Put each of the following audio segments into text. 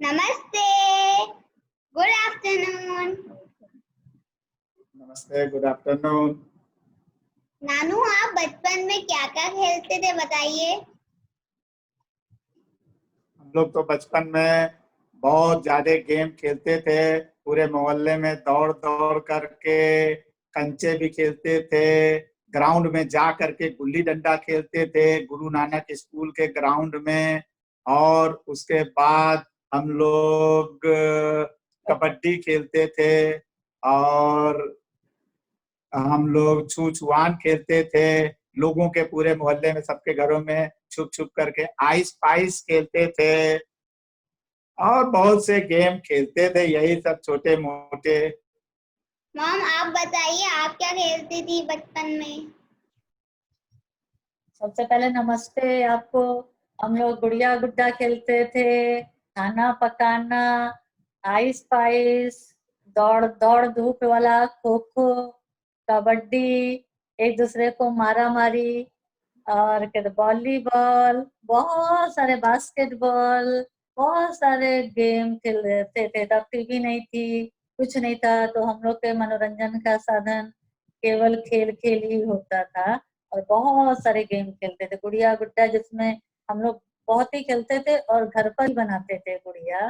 नमस्ते, good afternoon. नमस्ते, good afternoon. नानू, आप बचपन में क्या क्या खेलते थे बताइए। हम लोग तो बचपन में बहुत ज्यादा गेम खेलते थे। पूरे मोहल्ले में दौड़ दौड़ करके कंचे भी खेलते थे। ग्राउंड में जा करके गुल्ली डंडा खेलते थे गुरु नानक स्कूल के ग्राउंड में। और उसके बाद हम लोग कबड्डी खेलते थे। और हम लोग छू छुआन खेलते थे। लोगों के पूरे मोहल्ले में सबके घरों में छुप छुप करके आइस पाइस खेलते थे। और बहुत से गेम खेलते थे, यही सब छोटे मोटे। मॉम, आप बताइए आप क्या खेलती थी बचपन में। सबसे पहले नमस्ते आपको। हम लोग गुड़िया गुड्डा खेलते थे, खाना पकाना, आइस पाइस, दौड़ दौड़ धूप वाला, खो खो, कबड्डी, एक दूसरे को मारा मारी, और क्या वॉलीबॉल, बहुत सारे बास्केटबॉल, बहुत सारे गेम खेलते थे। तब टीवी नहीं थी, कुछ नहीं था, तो हम लोग के मनोरंजन का साधन केवल खेल खेल ही होता था। और बहुत सारे गेम खेलते थे, गुड़िया गुड्डा जिसमें हम लोग बहुत ही खेलते थे और घर पर ही बनाते थे गुड़िया।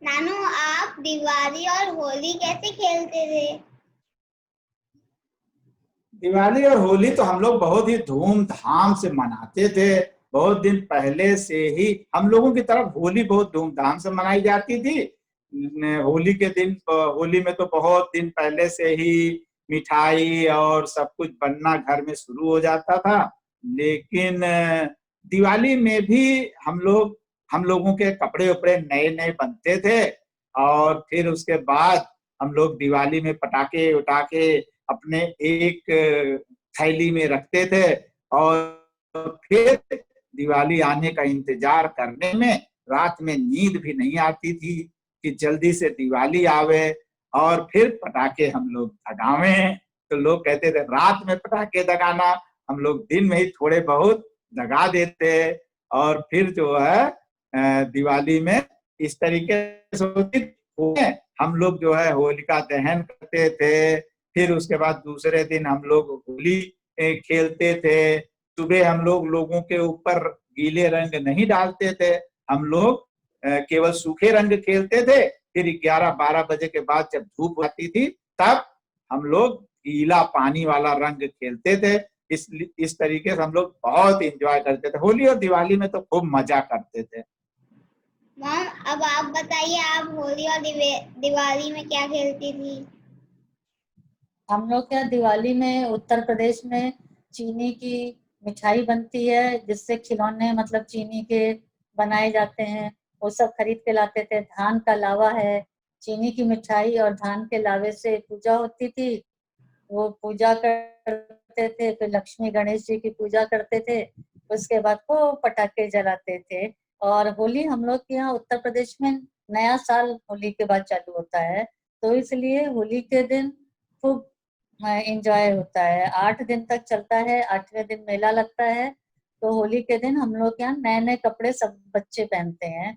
नानू, आप दिवाली और होली कैसे खेलते थे। दिवाली और होली तो हम लोग बहुत ही धूमधाम से मनाते थे। बहुत दिन पहले से ही हम लोगों की तरफ होली बहुत धूमधाम से मनाई जाती थी। होली के दिन, होली में तो बहुत दिन पहले से ही मिठाई और सब कुछ बनना घर में शुरू हो जाता था। लेकिन दिवाली में भी हम लोगों के कपड़े उपड़े नए नए बनते थे। और फिर उसके बाद हम लोग दिवाली में पटाखे उटाखे अपने एक थैली में रखते थे। और फिर दिवाली आने का इंतजार करने में रात में नींद भी नहीं आती थी कि जल्दी से दिवाली आवे और फिर पटाखे हम लोग दगावें। तो लोग कहते थे रात में पटाखे दगाना, हम लोग दिन में ही थोड़े बहुत दगा देते। और फिर जो है दिवाली में इस तरीके से हम लोग जो है होलिका दहन करते थे। फिर उसके बाद दूसरे दिन हम लोग होली खेलते थे। सुबह हम लोग लोगों के ऊपर गीले रंग नहीं डालते थे, हम लोग केवल सूखे रंग खेलते थे। फिर 11-12 बजे के बाद जब धूप आती थी तब हम लोग गीला पानी वाला रंग खेलते थे। इस तरीके से हम लोग बहुत इंजॉय करते थे। होली और दिवाली में तो खूब मजा करते थे। मॉम, अब आप बताइए आप होली और दिवाली में क्या खेलती थी। हम लोग क्या दिवाली में उत्तर प्रदेश में चीनी की मिठाई बनती है, जिससे खिलौने मतलब चीनी के बनाए जाते हैं, वो सब खरीद के लाते थे। धान का लावा है, चीनी की मिठाई और धान के लावे से पूजा होती थी। वो पूजा करते थे, फिर लक्ष्मी गणेश जी की पूजा करते थे। उसके बाद वो पटाखे जलाते थे। और होली हम लोग के यहाँ उत्तर प्रदेश में नया साल होली के बाद चालू होता है, तो इसलिए होली के दिन खूब एंजॉय होता है। 8 दिन तक चलता है, 8वें दिन मेला लगता है। तो होली के दिन हम लोग यहाँ नए नए कपड़े सब बच्चे पहनते हैं।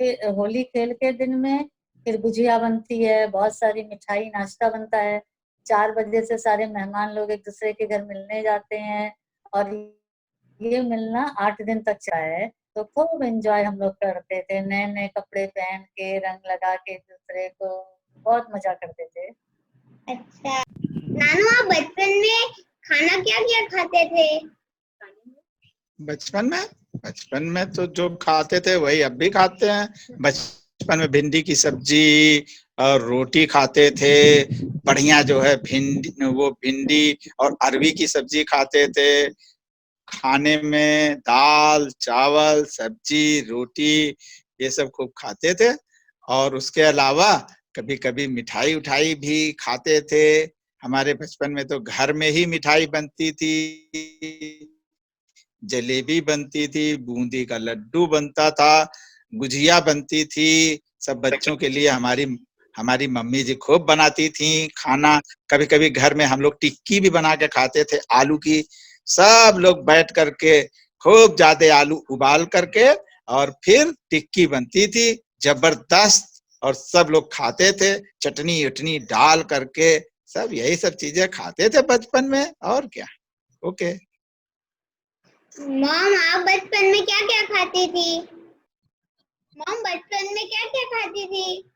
फिर होली खेल के दिन में फिर गुजिया बनती है, बहुत सारी मिठाई नाश्ता बनता है। 4 बजे से सारे मेहमान लोग एक दूसरे के घर मिलने जाते हैं, और ये मिलना 8 दिन तक चला है। तो खूब एंजॉय हम लोग करते थे, नए नए कपड़े पहन के, रंग लगा के एक दूसरे को, बहुत मजा करते थे। अच्छा नानू, आप बचपन में खाना क्या क्या खाते थे। बचपन में तो जो खाते थे वही अब भी खाते हैं। बचपन में भिंडी की सब्जी और रोटी खाते थे। बढ़िया जो है भिंडी और अरवी की सब्जी खाते थे। खाने में दाल चावल सब्जी रोटी ये सब खूब खाते थे। और उसके अलावा कभी कभी मिठाई उठाई भी खाते थे। हमारे बचपन में तो घर में ही मिठाई बनती थी, जलेबी बनती थी, बूंदी का लड्डू बनता था, गुजिया बनती थी। सब बच्चों के लिए हमारी मम्मी जी खूब बनाती थी खाना। कभी कभी घर में हम लोग टिक्की भी बना के खाते थे आलू की। सब लोग बैठ करके खूब ज्यादा आलू उबाल करके और फिर टिक्की बनती थी जबरदस्त, और सब लोग खाते थे चटनी उटनी डाल करके, सब यही सब चीजें खाते थे बचपन में, और क्या। ओके। मॉम आप बचपन में क्या क्या खाती थी? मॉम बचपन में क्या क्या खाती थी?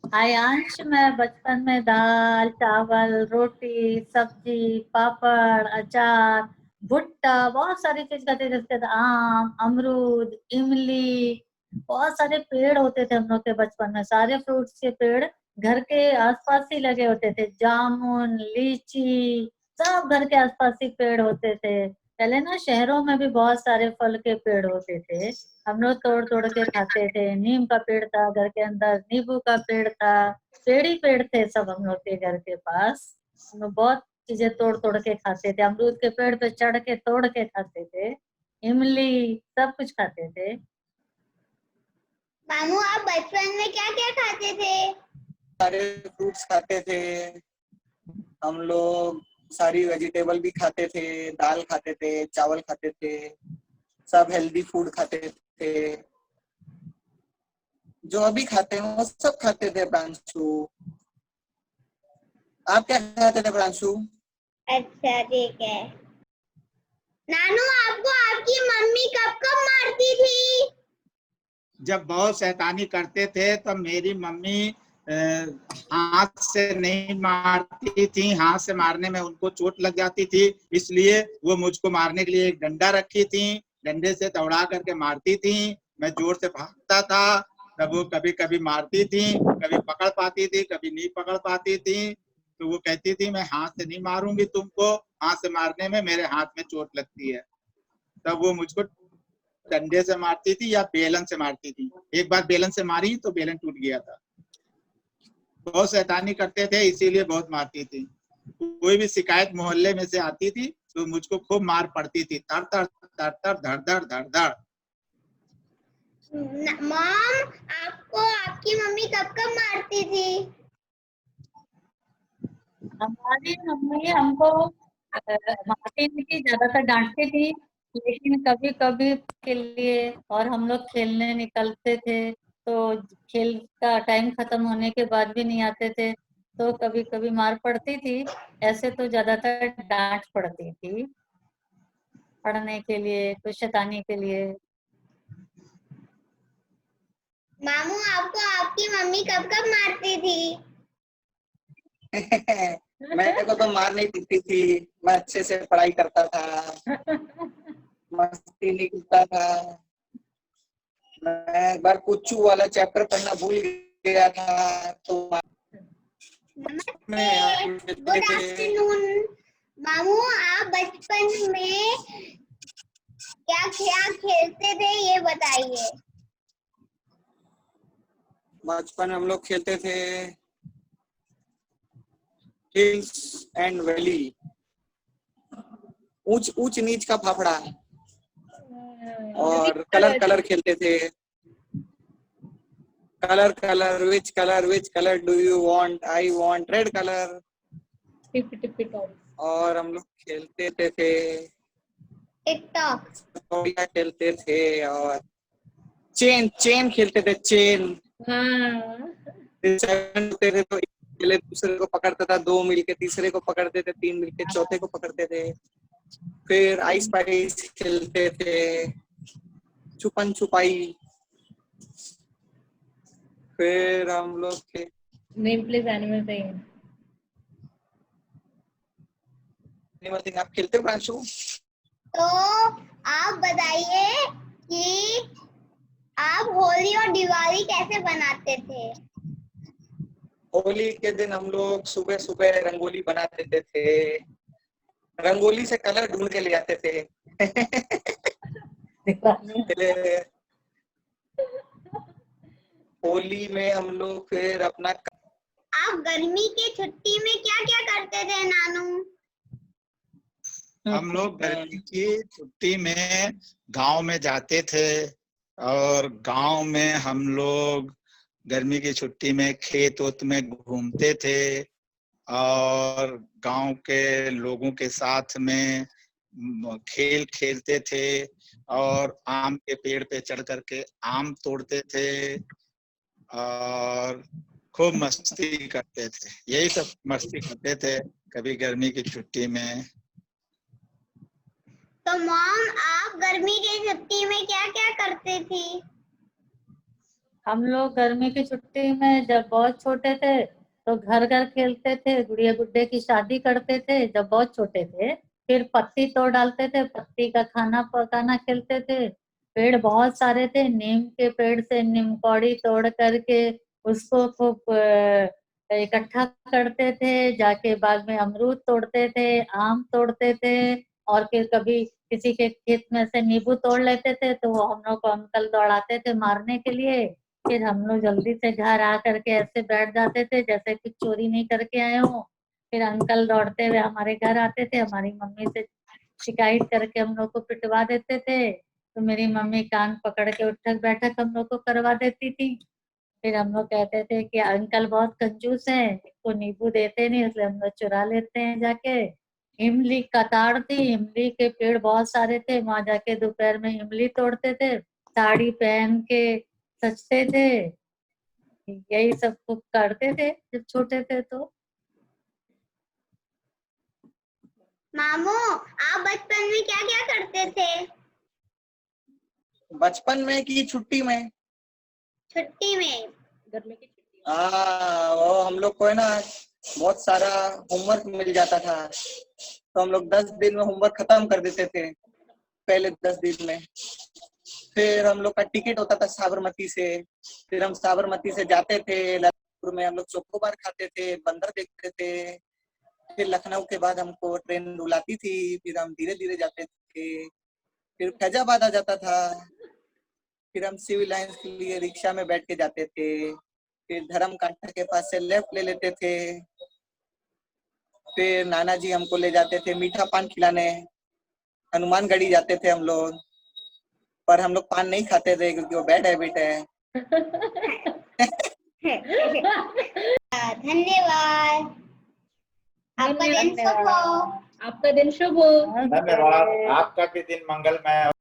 आयांश, मैं बचपन में दाल चावल रोटी सब्जी पापड़ अचार भुट्टा बहुत सारी चीज खाते थे, जैसे आम अमरूद इमली, बहुत सारे पेड़ होते थे हम लोग के बचपन में, सारे फ्रूट्स के पेड़ घर के आसपास ही लगे होते थे, जामुन लीची सब घर के आसपास ही पेड़ होते थे। पहले ना शहरों में भी बहुत सारे फल के पेड़ होते थे, हम लोग तोड़ तोड़ के खाते थे। नीम का पेड़ था घर के अंदर, नींबू का पेड़ था, पेड़ ही पेड़ थे सब हम लोग के घर के पास। हम लोग बहुत चीजें तोड़ तोड़ के खाते थे, अमरूद के पेड़ पे चढ़ के तोड़ के खाते थे, इमली सब कुछ खाते थे। मामू आप बचपन में क्या क्या खाते थे? सारे फ्रूट्स खाते थे हम लोग, सारी वेजिटेबल भी खाते थे, दाल खाते थे चावल खाते थे, सब हेल्दी फूड खाते थे, जो अभी खाते हैं वो सब खाते थे। प्रांशु आप क्या खाते थे प्रांशु? अच्छा ठीक है। नानू आपको आपकी मम्मी कब कब मारती थी? जब बहुत शैतानी करते थे तब मेरी मम्मी हाथ से नहीं मारती थी, हाथ से मारने में उनको चोट लग जाती थी, इसलिए वो मुझको मारने के लिए एक डंडा रखी थी, डंडे से दौड़ा करके मारती थी। मैं जोर से भागता था तब वो कभी कभी मारती थी, कभी पकड़ पाती थी कभी नहीं पकड़ पाती थी। तो वो कहती थी मैं हाथ से नहीं मारूंगी तुमको, हाथ से मारने में मेरे हाथ में चोट लगती है। तब वो मुझको डंडे से मारती थी या बेलन से मारती थी। एक बार बेलन से मारी तो बेलन टूट गया था। बहुत शैतानी करते थे इसीलिए बहुत मारती थी। कोई भी शिकायत मोहल्ले में से आती थी तो मुझको खूब मार पड़ती थी, तर तर तर तर धड़ धड़ धड़ धड़। मॉम आपको आपकी मम्मी कब कब मारती थी? हमारी मम्मी हमको मारती नहीं थी, ज्यादातर डांटती थी, लेकिन कभी कभी के लिए, और हम लोग खेलने निकलते थे तो खेल का टाइम खत्म होने के बाद भी नहीं आते थे तो कभी कभी मार पड़ती थी। ऐसे तो ज्यादातर डांट पड़ती थी पढ़ने के लिए, कुछ शैतानी के लिए। मामू आपको आपकी मम्मी कब कब मारती थी? मेरे को तो मार नहीं पड़ती थी, मैं अच्छे से पढ़ाई करता था, मस्ती नहीं करता था। मैं एक बार कुच्चू वाला चैप्टर पढ़ना भूल गया था तो नमस्ते, गुड आफ्टरनून। मामू आप बचपन में क्या क्या खेलते थे ये बताइए। बचपन हम लोग खेलते थे हिल्स एंड वैली, ऊंच ऊंच नीच का फाफड़ा, और कलर कलर खेलते थे। Colour which colour do you want, I want red colour. और हम लोग खेलते थे टिकटॉक खेलते थे, और चेन खेलते थे, चेन होते थे तो पहले दूसरे को पकड़ता था, दो मिलके तीसरे को पकड़ते थे, तीन मिलके चौथे को पकड़ते थे। फिर आइस पाइस खेलते थे, छुपन छुपाई। फिर हम लोग के नेम प्लीज एनिमल थिंग। आप खेलते हो प्रांशु? तो आप बताइए कि आप होली और दिवाली कैसे बनाते थे? होली के दिन हम लोग सुबह सुबह रंगोली बना देते थे, रंगोली से कलर ढूंढ के ले आते थे। होली में हम लोग फिर अपना आप गर्मी की छुट्टी में क्या क्या करते थे नानू? हम लोग गर्मी की छुट्टी में गांव में जाते थे, और गांव में हम लोग गर्मी की छुट्टी में खेत उत में घूमते थे, और गांव के लोगों के साथ में खेल खेलते थे। और आम के पेड़ पे चढ़ करके आम तोड़ते थे और खूब मस्ती करते थे। यही सब मस्ती करते थे कभी गर्मी की छुट्टी में। तो मॉम, आप गर्मी की छुट्टी में क्या क्या करते थी? हम लोग गर्मी की छुट्टी में जब बहुत छोटे थे तो घर घर खेलते थे, गुड़िया गुड्डे की शादी करते थे जब बहुत छोटे थे। फिर पत्ती तोड़ डालते थे, पत्ती का खाना पकाना खेलते थे। पेड़ बहुत सारे थे, नीम के पेड़ से नीम कौड़ी तोड़ करके उसको खूब इकट्ठा करते थे, जाके बाग में अमरूद तोड़ते थे, आम तोड़ते थे, और फिर कभी किसी के खेत में से नींबू तोड़ लेते थे तो वो हम लोग को अंकल दौड़ाते थे मारने के लिए। फिर हम लोग जल्दी से घर आ करके ऐसे बैठ जाते थे जैसे कुछ चोरी नहीं करके आए हो। फिर अंकल दौड़ते हुए हमारे घर आते थे, हमारी मम्मी से शिकायत करके हम लोग को पिटवा देते थे। तो मेरी मम्मी कान पकड़ के उठक बैठक हम लोग को करवा देती थी। फिर हम लोग कहते थे कि अंकल बहुत कंजूस है, इसको नींबू देते नहीं, इसलिए हम लोग चुरा लेते हैं जाके। इमली कतार थी, इमली के पेड़ बहुत सारे थे, वहां जाके दोपहर में इमली तोड़ते थे, साड़ी पहन के सजते थे। यही सब कुछ करते थे जब छोटे थे तो। मामू, आप बचपन में क्या क्या करते थे? बचपन में कि छुट्टी में? छुट्टी में। गर्मी की छुट्टी। हाँ, वो हम लोग को है ना बहुत सारा होमवर्क मिल जाता था, तो हम लोग 10 दिन में होमवर्क खत्म कर देते थे, पहले 10 दिन में। फिर हम लोग का टिकट होता था साबरमती से, फिर हम साबरमती से जाते थे लखनऊ में, हम लोग चोकोबार खाते थे, बंदर देखते थे। फिर लखनऊ के बाद हमको ट्रेन रुलाती थी, फिर हम धीरे धीरे जाते थे। फिर फैजाबाद आ जाता था, फिर हम सिविल लाइंस के लिए रिक्शा में बैठ के जाते थे। फिर धर्म कांटा के पास से लेफ्ट ले लेते थे। फिर नाना जी हमको ले जाते थे मीठा पान खिलाने, हनुमानगढ़ी जाते थे हम लोग, पर हम लोग पान नहीं खाते थे क्योंकि वो बैड हैबिट है। धन्यवाद। आपका दिन शुभ हो। आपका दिन शुभ हो। धन्यवाद, आपका भी दिन मंगलमय